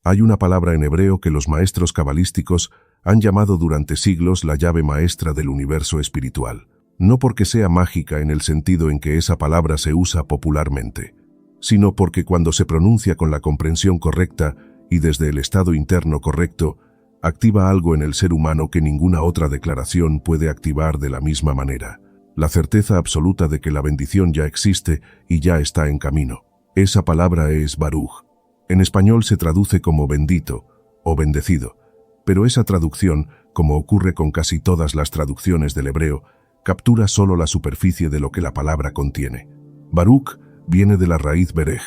Hay una palabra en hebreo que los maestros cabalísticos han llamado durante siglos la llave maestra del universo espiritual. No porque sea mágica en el sentido en que esa palabra se usa popularmente, sino porque cuando se pronuncia con la comprensión correcta y desde el estado interno correcto, activa algo en el ser humano que ninguna otra declaración puede activar de la misma manera. La certeza absoluta de que la bendición ya existe y ya está en camino. Esa palabra es Baruch. En español se traduce como bendito o bendecido, pero esa traducción, como ocurre con casi todas las traducciones del hebreo, captura solo la superficie de lo que la palabra contiene. Baruch viene de la raíz berej,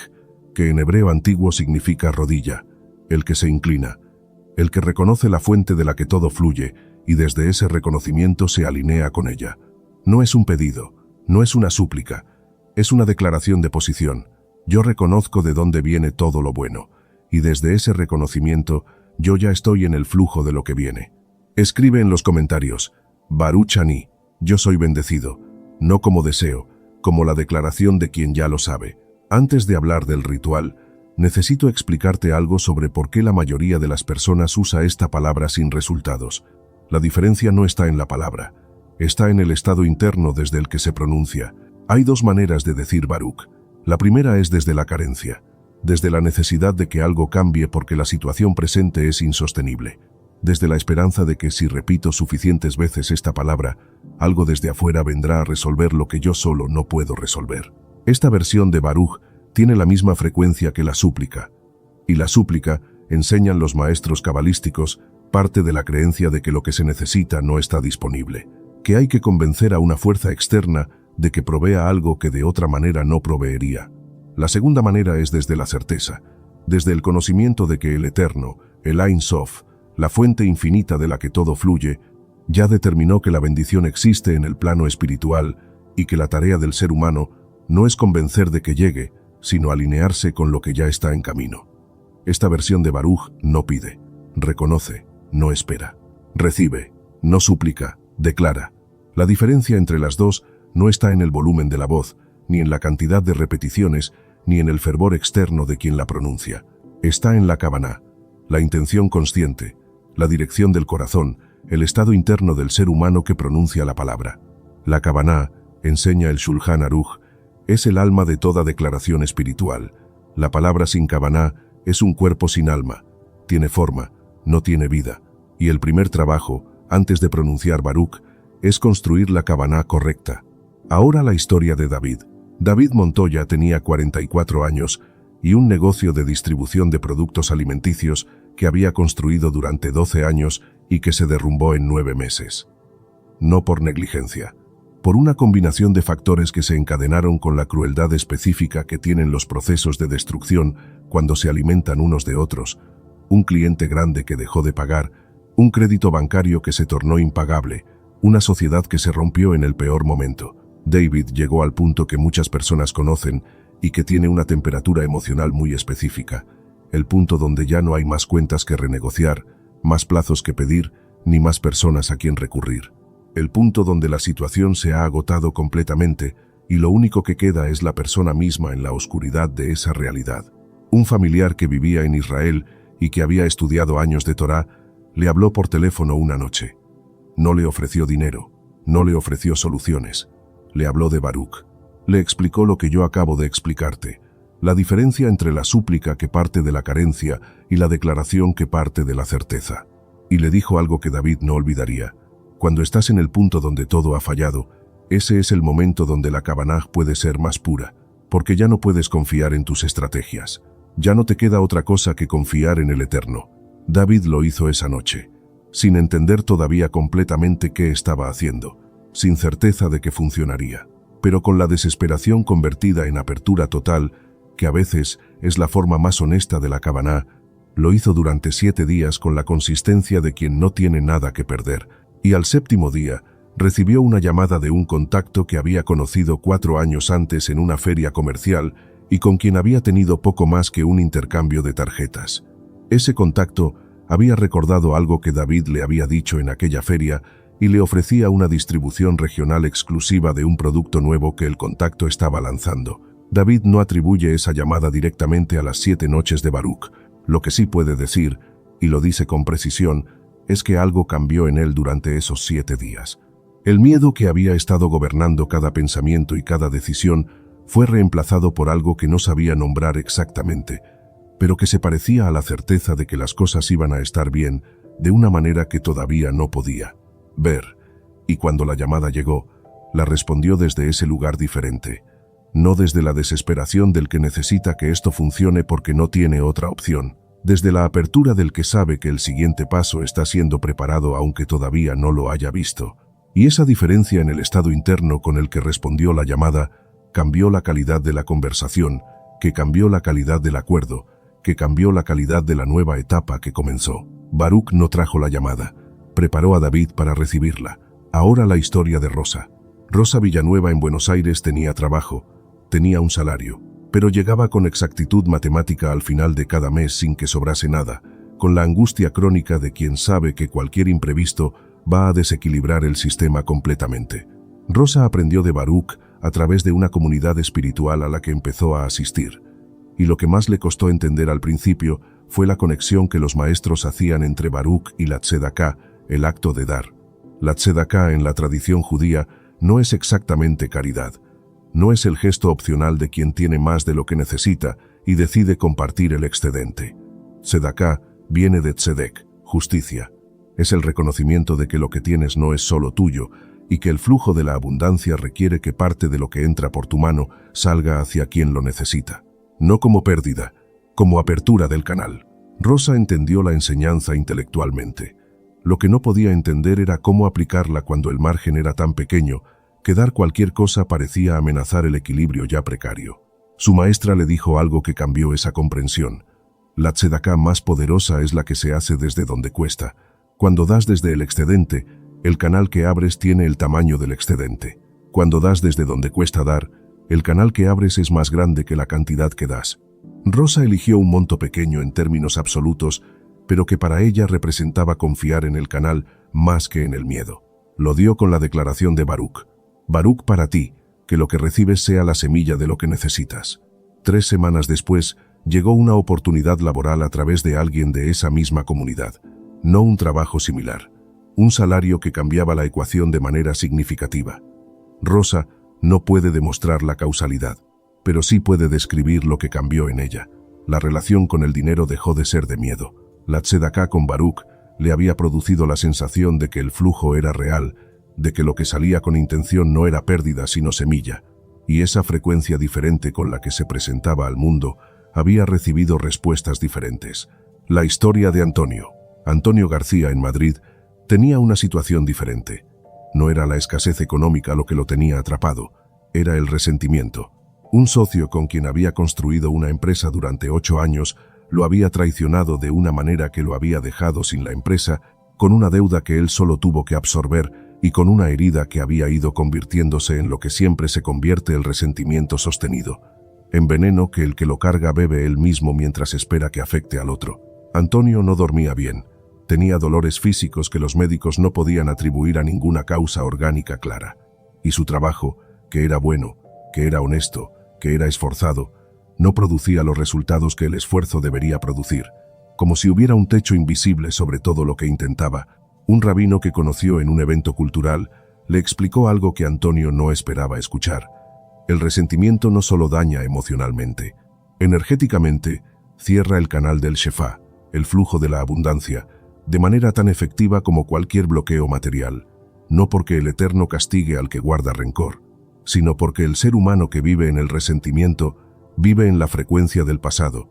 que en hebreo antiguo significa rodilla, el que se inclina, el que reconoce la fuente de la que todo fluye y desde ese reconocimiento se alinea con ella. No es un pedido, no es una súplica, es una declaración de posición. Yo reconozco de dónde viene todo lo bueno, y desde ese reconocimiento yo ya estoy en el flujo de lo que viene. Escribe en los comentarios, Baruch Ani, yo soy bendecido, no como deseo, como la declaración de quien ya lo sabe. Antes de hablar del ritual, necesito explicarte algo sobre por qué la mayoría de las personas usa esta palabra sin resultados. La diferencia no está en la palabra, está en el estado interno desde el que se pronuncia. Hay dos maneras de decir Baruch. La primera es desde la carencia, desde la necesidad de que algo cambie porque la situación presente es insostenible, desde la esperanza de que si repito suficientes veces esta palabra, algo desde afuera vendrá a resolver lo que yo solo no puedo resolver. Esta versión de Baruch tiene la misma frecuencia que la súplica, y la súplica, enseñan los maestros cabalísticos, parte de la creencia de que lo que se necesita no está disponible, que hay que convencer a una fuerza externa de que provea algo que de otra manera no proveería. La segunda manera es desde la certeza, desde el conocimiento de que el Eterno, el Ein Sof, la fuente infinita de la que todo fluye, ya determinó que la bendición existe en el plano espiritual y que la tarea del ser humano no es convencer de que llegue, sino alinearse con lo que ya está en camino. Esta versión de Baruch no pide, reconoce, no espera, recibe, no suplica, declara. La diferencia entre las dos no está en el volumen de la voz, ni en la cantidad de repeticiones, ni en el fervor externo de quien la pronuncia. Está en la kavaná, la intención consciente, la dirección del corazón, el estado interno del ser humano que pronuncia la palabra. La kavaná, enseña el Shulchan Aruch, es el alma de toda declaración espiritual. La palabra sin kavaná es un cuerpo sin alma, tiene forma, no tiene vida, y el primer trabajo, antes de pronunciar Baruch, es construir la kavaná correcta. Ahora la historia de David. David Montoya tenía 44 años y un negocio de distribución de productos alimenticios que había construido durante 12 años y que se derrumbó en 9 meses. No por negligencia, por una combinación de factores que se encadenaron con la crueldad específica que tienen los procesos de destrucción cuando se alimentan unos de otros, un cliente grande que dejó de pagar, un crédito bancario que se tornó impagable, una sociedad que se rompió en el peor momento. David llegó al punto que muchas personas conocen y que tiene una temperatura emocional muy específica, el punto donde ya no hay más cuentas que renegociar, más plazos que pedir, ni más personas a quien recurrir. El punto donde la situación se ha agotado completamente y lo único que queda es la persona misma en la oscuridad de esa realidad. Un familiar que vivía en Israel y que había estudiado años de Torá, le habló por teléfono una noche. No le ofreció dinero, no le ofreció soluciones. Le habló de Baruch. Le explicó lo que yo acabo de explicarte, la diferencia entre la súplica que parte de la carencia y la declaración que parte de la certeza. Y le dijo algo que David no olvidaría. Cuando estás en el punto donde todo ha fallado, ese es el momento donde la kavaná puede ser más pura, porque ya no puedes confiar en tus estrategias. Ya no te queda otra cosa que confiar en el Eterno. David lo hizo esa noche, sin entender todavía completamente qué estaba haciendo, sin certeza de que funcionaría, pero con la desesperación convertida en apertura total, que a veces es la forma más honesta de la kavaná. Lo hizo durante 7 días con la consistencia de quien no tiene nada que perder, y al 7º día recibió una llamada de un contacto que había conocido 4 años antes en una feria comercial y con quien había tenido poco más que un intercambio de tarjetas. Ese contacto había recordado algo que David le había dicho en aquella feria y le ofrecía una distribución regional exclusiva de un producto nuevo que el contacto estaba lanzando. David no atribuye esa llamada directamente a las 7 noches de Baruch, Lo que sí puede decir, y lo dice con precisión, es que algo cambió en él durante esos 7 días. El miedo que había estado gobernando cada pensamiento y cada decisión fue reemplazado por algo que no sabía nombrar exactamente, pero que se parecía a la certeza de que las cosas iban a estar bien de una manera que todavía no podía ver. Y cuando la llamada llegó, la respondió desde ese lugar diferente, no desde la desesperación del que necesita que esto funcione porque no tiene otra opción, desde la apertura del que sabe que el siguiente paso está siendo preparado aunque todavía no lo haya visto. Y esa diferencia en el estado interno con el que respondió la llamada cambió la calidad de la conversación, que cambió la calidad del acuerdo, que cambió la calidad de la nueva etapa que comenzó. Baruch no trajo la llamada, preparó a David para recibirla. Ahora la historia de Rosa. Rosa Villanueva en Buenos Aires tenía trabajo, tenía un salario, pero llegaba con exactitud matemática al final de cada mes sin que sobrase nada, con la angustia crónica de quien sabe que cualquier imprevisto va a desequilibrar el sistema completamente. Rosa aprendió de Baruch a través de una comunidad espiritual a la que empezó a asistir, y lo que más le costó entender al principio fue la conexión que los maestros hacían entre Baruch y la tzedaká, el acto de dar. La tzedaká en la tradición judía no es exactamente caridad, no es el gesto opcional de quien tiene más de lo que necesita y decide compartir el excedente. Tzedaká viene de tzedek, justicia. Es el reconocimiento de que lo que tienes no es solo tuyo y que el flujo de la abundancia requiere que parte de lo que entra por tu mano salga hacia quien lo necesita. No como pérdida, como apertura del canal. Rosa entendió la enseñanza intelectualmente. Lo que no podía entender era cómo aplicarla cuando el margen era tan pequeño que dar cualquier cosa parecía amenazar el equilibrio ya precario. Su maestra le dijo algo que cambió esa comprensión. La tzedaká más poderosa es la que se hace desde donde cuesta. Cuando das desde el excedente, el canal que abres tiene el tamaño del excedente. Cuando das desde donde cuesta dar, el canal que abres es más grande que la cantidad que das. Rosa eligió un monto pequeño en términos absolutos, pero que para ella representaba confiar en el canal más que en el miedo. Lo dio con la declaración de Baruch. Baruch para ti, que lo que recibes sea la semilla de lo que necesitas. 3 semanas después, llegó una oportunidad laboral a través de alguien de esa misma comunidad. No un trabajo similar. Un salario que cambiaba la ecuación de manera significativa. Rosa no puede demostrar la causalidad, pero sí puede describir lo que cambió en ella. La relación con el dinero dejó de ser de miedo. La tzedaká con Baruch le había producido la sensación de que el flujo era real, de que lo que salía con intención no era pérdida sino semilla, y esa frecuencia diferente con la que se presentaba al mundo había recibido respuestas diferentes. La historia de Antonio García en Madrid, tenía una situación diferente. No era la escasez económica lo que lo tenía atrapado, era el resentimiento. Un socio con quien había construido una empresa durante 8 años lo había traicionado de una manera que lo había dejado sin la empresa, con una deuda que él solo tuvo que absorber y con una herida que había ido convirtiéndose en lo que siempre se convierte el resentimiento sostenido, en veneno que el que lo carga bebe él mismo mientras espera que afecte al otro. Antonio no dormía bien, tenía dolores físicos que los médicos no podían atribuir a ninguna causa orgánica clara, y su trabajo, que era bueno, que era honesto, que era esforzado, no producía los resultados que el esfuerzo debería producir, como si hubiera un techo invisible sobre todo lo que intentaba. Un rabino que conoció en un evento cultural le explicó algo que Antonio no esperaba escuchar. El resentimiento no solo daña emocionalmente, energéticamente cierra el canal del Shefá, el flujo de la abundancia, de manera tan efectiva como cualquier bloqueo material, no porque el Eterno castigue al que guarda rencor, sino porque el ser humano que vive en el resentimiento vive en la frecuencia del pasado,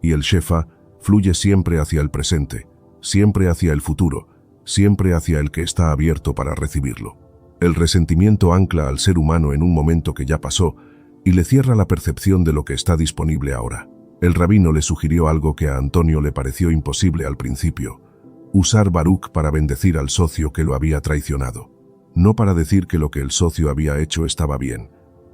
y el Shefá fluye siempre hacia el presente, siempre hacia el futuro, siempre hacia el que está abierto para recibirlo. El resentimiento ancla al ser humano en un momento que ya pasó y le cierra la percepción de lo que está disponible ahora. El rabino le sugirió algo que a Antonio le pareció imposible al principio: usar Baruch para bendecir al socio que lo había traicionado. No para decir que lo que el socio había hecho estaba bien,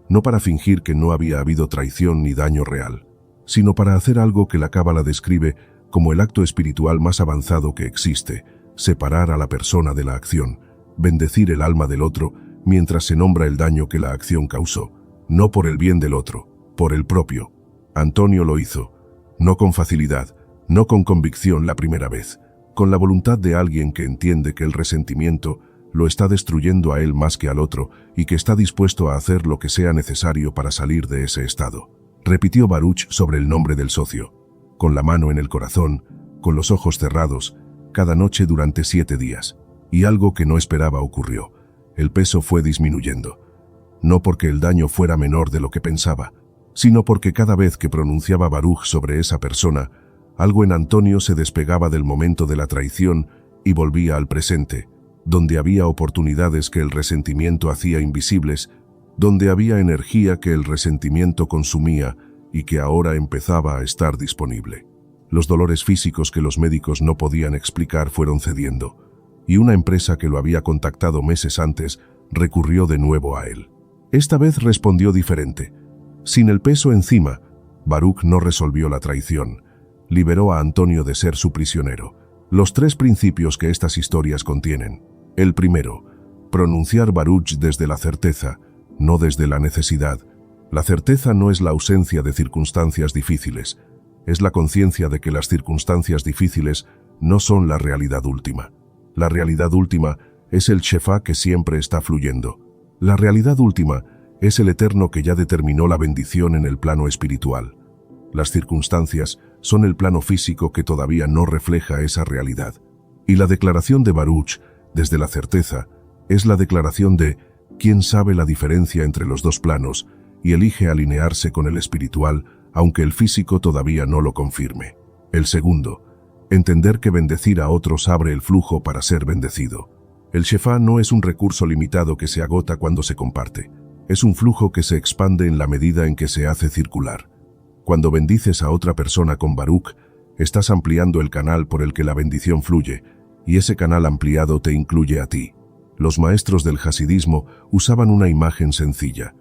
no para fingir que no había habido traición ni daño real, sino para hacer algo que la Cábala describe como el acto espiritual más avanzado que existe: separar a la persona de la acción, bendecir el alma del otro mientras se nombra el daño que la acción causó, no por el bien del otro, por el propio. Antonio lo hizo, no con facilidad, No con convicción la primera vez, con la voluntad de alguien que entiende que el resentimiento lo está destruyendo a él más que al otro y que está dispuesto a hacer lo que sea necesario para salir de ese estado. Repitió Baruch sobre el nombre del socio, con la mano en el corazón, con los ojos cerrados, cada noche durante 7 días. Y algo que no esperaba ocurrió. El peso fue disminuyendo. No porque el daño fuera menor de lo que pensaba, sino porque cada vez que pronunciaba Baruch sobre esa persona, algo en Antonio se despegaba del momento de la traición y volvía al presente, donde había oportunidades que el resentimiento hacía invisibles, donde había energía que el resentimiento consumía y que ahora empezaba a estar disponible. Los dolores físicos que los médicos no podían explicar fueron cediendo, y una empresa que lo había contactado meses antes recurrió de nuevo a él. Esta vez respondió diferente. Sin el peso encima, Baruch no resolvió la traición. Liberó a Antonio de ser su prisionero. Los 3 principios que estas historias contienen. El primero, pronunciar Baruch desde la certeza, no desde la necesidad. La certeza no es la ausencia de circunstancias difíciles, es la conciencia de que las circunstancias difíciles no son la realidad última. La realidad última es el Shefá que siempre está fluyendo. La realidad última es el eterno que ya determinó la bendición en el plano espiritual. Las circunstancias son el plano físico que todavía no refleja esa realidad. Y la declaración de Baruch, desde la certeza, es la declaración de quien sabe la diferencia entre los 2 planos y elige alinearse con el espiritual, aunque el físico todavía no lo confirme. El segundo, entender que bendecir a otros abre el flujo para ser bendecido. El Shefá no es un recurso limitado que se agota cuando se comparte. Es un flujo que se expande en la medida en que se hace circular. Cuando bendices a otra persona con Baruch, estás ampliando el canal por el que la bendición fluye, y ese canal ampliado te incluye a ti. Los maestros del hasidismo usaban una imagen sencilla.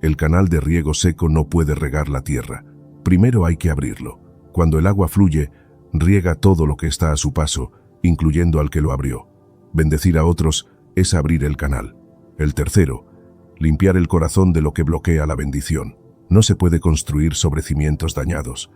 El canal de riego seco no puede regar la tierra. Primero hay que abrirlo. Cuando el agua fluye, riega todo lo que está a su paso, incluyendo al que lo abrió. Bendecir a otros es abrir el canal. El tercero, limpiar el corazón de lo que bloquea la bendición. No se puede construir sobre cimientos dañados.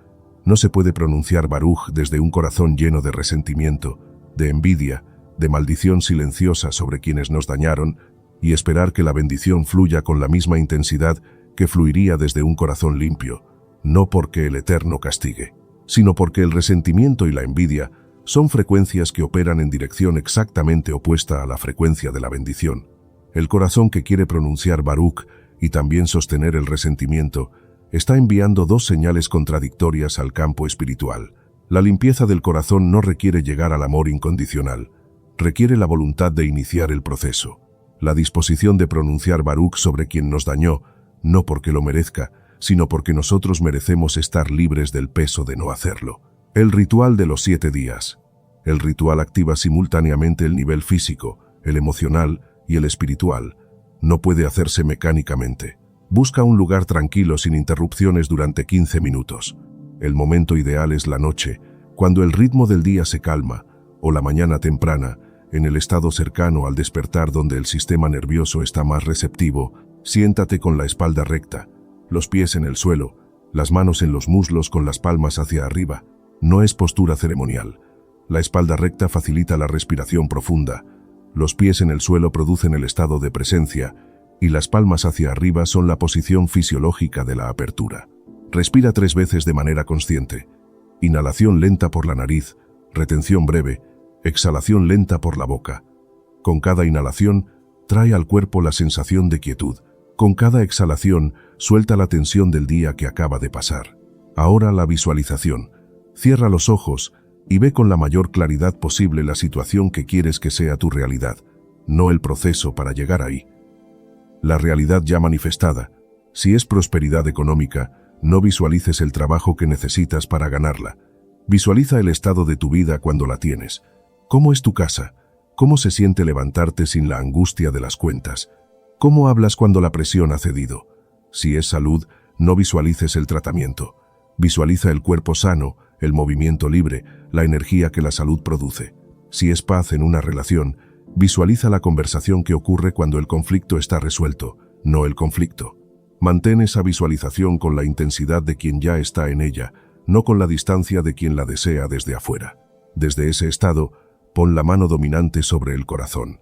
No se puede pronunciar Baruch desde un corazón lleno de resentimiento, de envidia, de maldición silenciosa sobre quienes nos dañaron y esperar que la bendición fluya con la misma intensidad que fluiría desde un corazón limpio, no porque el Eterno castigue, sino porque el resentimiento y la envidia son frecuencias que operan en dirección exactamente opuesta a la frecuencia de la bendición. El corazón que quiere pronunciar Baruch y también sostener el resentimiento está enviando 2 señales contradictorias al campo espiritual. La limpieza del corazón no requiere llegar al amor incondicional, requiere la voluntad de iniciar el proceso. La disposición de pronunciar Baruch sobre quien nos dañó, no porque lo merezca, sino porque nosotros merecemos estar libres del peso de no hacerlo. El ritual de los 7 días. El ritual activa simultáneamente el nivel físico, el emocional y el espiritual. No puede hacerse mecánicamente. Busca un lugar tranquilo sin interrupciones durante 15 minutos. El momento ideal es la noche, cuando el ritmo del día se calma, o la mañana temprana, en el estado cercano al despertar donde el sistema nervioso está más receptivo. Siéntate con la espalda recta, los pies en el suelo, las manos en los muslos con las palmas hacia arriba. No es postura ceremonial. La espalda recta facilita la respiración profunda. Los pies en el suelo producen el estado de presencia y las palmas hacia arriba son la posición fisiológica de la apertura. Respira 3 veces de manera consciente. Inhalación lenta por la nariz, retención breve, exhalación lenta por la boca. Con cada inhalación, trae al cuerpo la sensación de quietud. Con cada exhalación, suelta la tensión del día que acaba de pasar. Ahora la visualización. Cierra los ojos y ve con la mayor claridad posible la situación que quieres que sea tu realidad, no el proceso para llegar ahí. La realidad ya manifestada. Si es prosperidad económica, no visualices el trabajo que necesitas para ganarla. Visualiza el estado de tu vida cuando la tienes. ¿Cómo es tu casa? ¿Cómo se siente levantarte sin la angustia de las cuentas? ¿Cómo hablas cuando la presión ha cedido? Si es salud, no visualices el tratamiento. Visualiza el cuerpo sano, el movimiento libre, la energía que la salud produce. Si es paz en una relación, visualiza la conversación que ocurre cuando el conflicto está resuelto, no el conflicto. Mantén esa visualización con la intensidad de quien ya está en ella, no con la distancia de quien la desea desde afuera. Desde ese estado, pon la mano dominante sobre el corazón.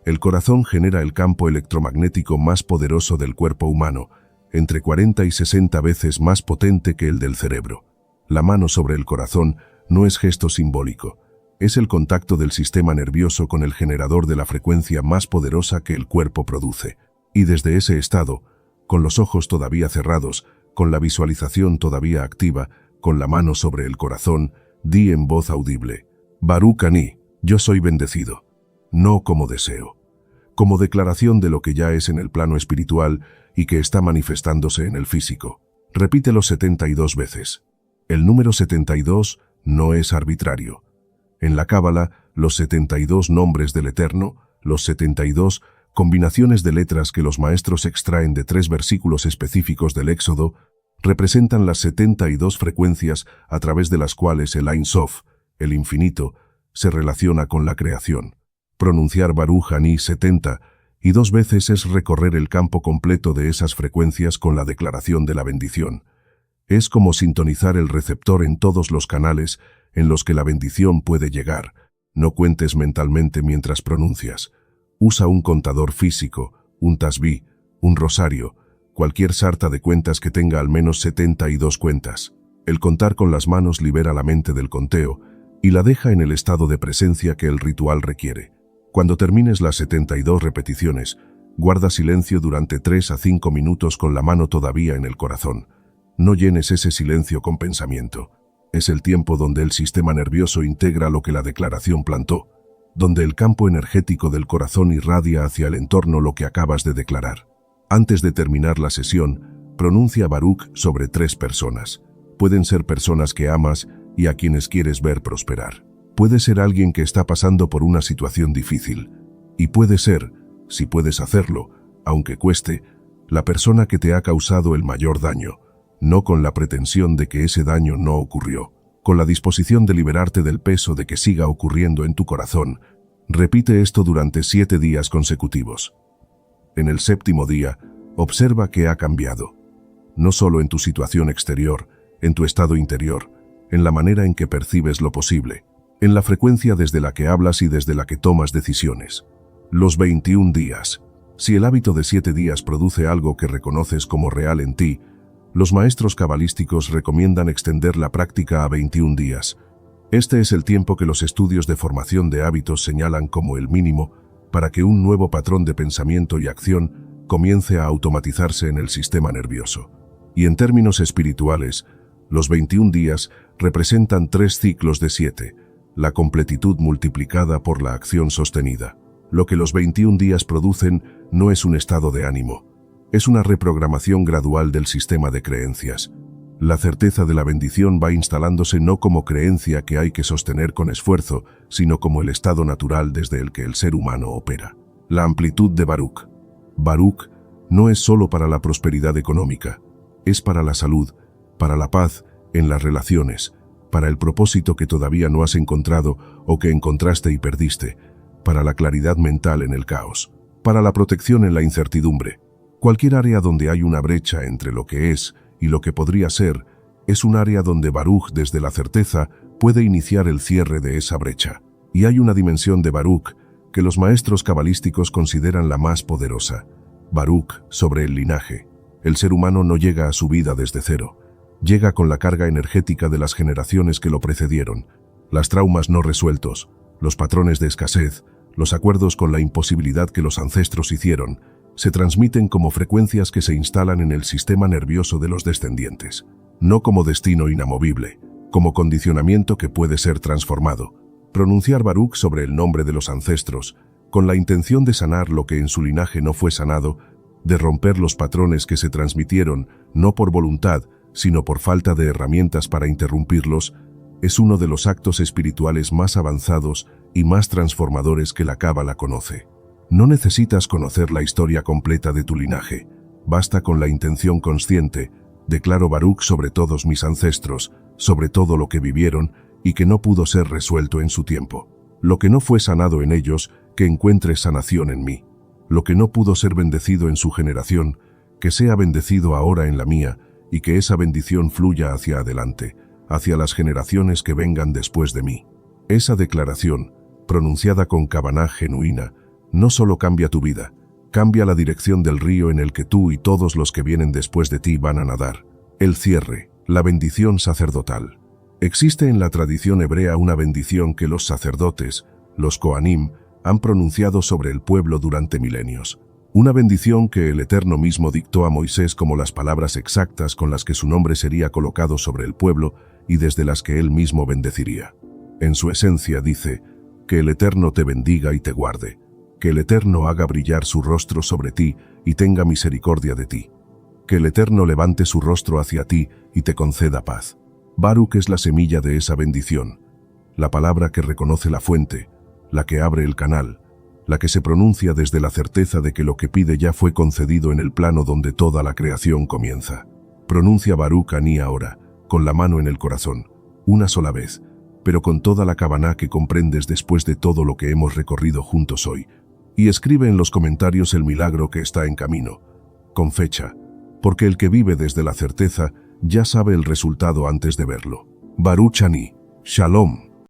El corazón genera el campo electromagnético más poderoso del cuerpo humano, entre 40 y 60 veces más potente que el del cerebro. La mano sobre el corazón no es gesto simbólico, es el contacto del sistema nervioso con el generador de la frecuencia más poderosa que el cuerpo produce. Y desde ese estado, con los ojos todavía cerrados, con la visualización todavía activa, con la mano sobre el corazón, di en voz audible: Baruch Ani, yo soy bendecido. No como deseo, como declaración de lo que ya es en el plano espiritual y que está manifestándose en el físico. Repítelo 72 veces. El número 72 no es arbitrario. En la Cábala, los 72 nombres del Eterno, los 72 combinaciones de letras que los maestros extraen de 3 versículos específicos del Éxodo, representan las 72 frecuencias a través de las cuales el Ein Sof, el infinito, se relaciona con la creación. Pronunciar Baruch Ani 70 y 2 veces es recorrer el campo completo de esas frecuencias con la declaración de la bendición. Es como sintonizar el receptor en todos los canales en los que la bendición puede llegar. No cuentes mentalmente mientras pronuncias. Usa un contador físico, un tasbí, un rosario, cualquier sarta de cuentas que tenga al menos 72 cuentas. El contar con las manos libera la mente del conteo y la deja en el estado de presencia que el ritual requiere. Cuando termines las 72 repeticiones, guarda silencio durante 3 a 5 minutos con la mano todavía en el corazón. No llenes ese silencio con pensamiento. Es el tiempo donde el sistema nervioso integra lo que la declaración plantó, donde el campo energético del corazón irradia hacia el entorno lo que acabas de declarar. Antes de terminar la sesión, pronuncia Baruch sobre 3 personas. Pueden ser personas que amas y a quienes quieres ver prosperar. Puede ser alguien que está pasando por una situación difícil. Y puede ser, si puedes hacerlo, aunque cueste, la persona que te ha causado el mayor daño, no con la pretensión de que ese daño no ocurrió, con la disposición de liberarte del peso de que siga ocurriendo en tu corazón. Repite esto durante 7 días consecutivos. En el 7º día, observa qué ha cambiado. No solo en tu situación exterior, en tu estado interior, en la manera en que percibes lo posible, en la frecuencia desde la que hablas y desde la que tomas decisiones. Los 21 días. Si el hábito de 7 días produce algo que reconoces como real en ti, los maestros cabalísticos recomiendan extender la práctica a 21 días. Este es el tiempo que los estudios de formación de hábitos señalan como el mínimo para que un nuevo patrón de pensamiento y acción comience a automatizarse en el sistema nervioso. Y en términos espirituales, los 21 días representan 3 ciclos de 7, la completitud multiplicada por la acción sostenida. Lo que los 21 días producen no es un estado de ánimo, es una reprogramación gradual del sistema de creencias. La certeza de la bendición va instalándose no como creencia que hay que sostener con esfuerzo, sino como el estado natural desde el que el ser humano opera. La amplitud de Baruch. Baruch no es solo para la prosperidad económica, es para la salud, para la paz en las relaciones, para el propósito que todavía no has encontrado o que encontraste y perdiste, para la claridad mental en el caos, para la protección en la incertidumbre. Cualquier área donde hay una brecha entre lo que es y lo que podría ser, es un área donde Baruch desde la certeza puede iniciar el cierre de esa brecha. Y hay una dimensión de Baruch que los maestros cabalísticos consideran la más poderosa. Baruch sobre el linaje. El ser humano no llega a su vida desde cero. Llega con la carga energética de las generaciones que lo precedieron, las traumas no resueltos, los patrones de escasez, los acuerdos con la imposibilidad que los ancestros hicieron, se transmiten como frecuencias que se instalan en el sistema nervioso de los descendientes, no como destino inamovible, como condicionamiento que puede ser transformado. Pronunciar Baruch sobre el nombre de los ancestros, con la intención de sanar lo que en su linaje no fue sanado, de romper los patrones que se transmitieron, no por voluntad, sino por falta de herramientas para interrumpirlos, es uno de los actos espirituales más avanzados y más transformadores que la Cábala conoce. No necesitas conocer la historia completa de tu linaje, basta con la intención consciente: declaro Baruch sobre todos mis ancestros, sobre todo lo que vivieron y que no pudo ser resuelto en su tiempo. Lo que no fue sanado en ellos, que encuentre sanación en mí. Lo que no pudo ser bendecido en su generación, que sea bendecido ahora en la mía, y que esa bendición fluya hacia adelante. hacia las generaciones que vengan después de mí. Esa declaración, pronunciada con Kavanah genuina, no solo cambia tu vida, cambia la dirección del río en el que tú y todos los que vienen después de ti van a nadar. El cierre, la bendición sacerdotal. Existe en la tradición hebrea una bendición que los sacerdotes, los Kohanim, han pronunciado sobre el pueblo durante milenios. Una bendición que el Eterno mismo dictó a Moisés como las palabras exactas con las que su nombre sería colocado sobre el pueblo y desde las que él mismo bendeciría. En su esencia dice, que el Eterno te bendiga y te guarde, que el Eterno haga brillar su rostro sobre ti y tenga misericordia de ti, que el Eterno levante su rostro hacia ti y te conceda paz. Baruch es la semilla de esa bendición, la palabra que reconoce la fuente, la que abre el canal, la que se pronuncia desde la certeza de que lo que pide ya fue concedido en el plano donde toda la creación comienza. Pronuncia Baruch Ani ahora, con la mano en el corazón, una sola vez, pero con toda la Kavanah que comprendes después de todo lo que hemos recorrido juntos hoy, y escribe en los comentarios el milagro que está en camino, con fecha, porque el que vive desde la certeza ya sabe el resultado antes de verlo. Baruch Ani, Shalom.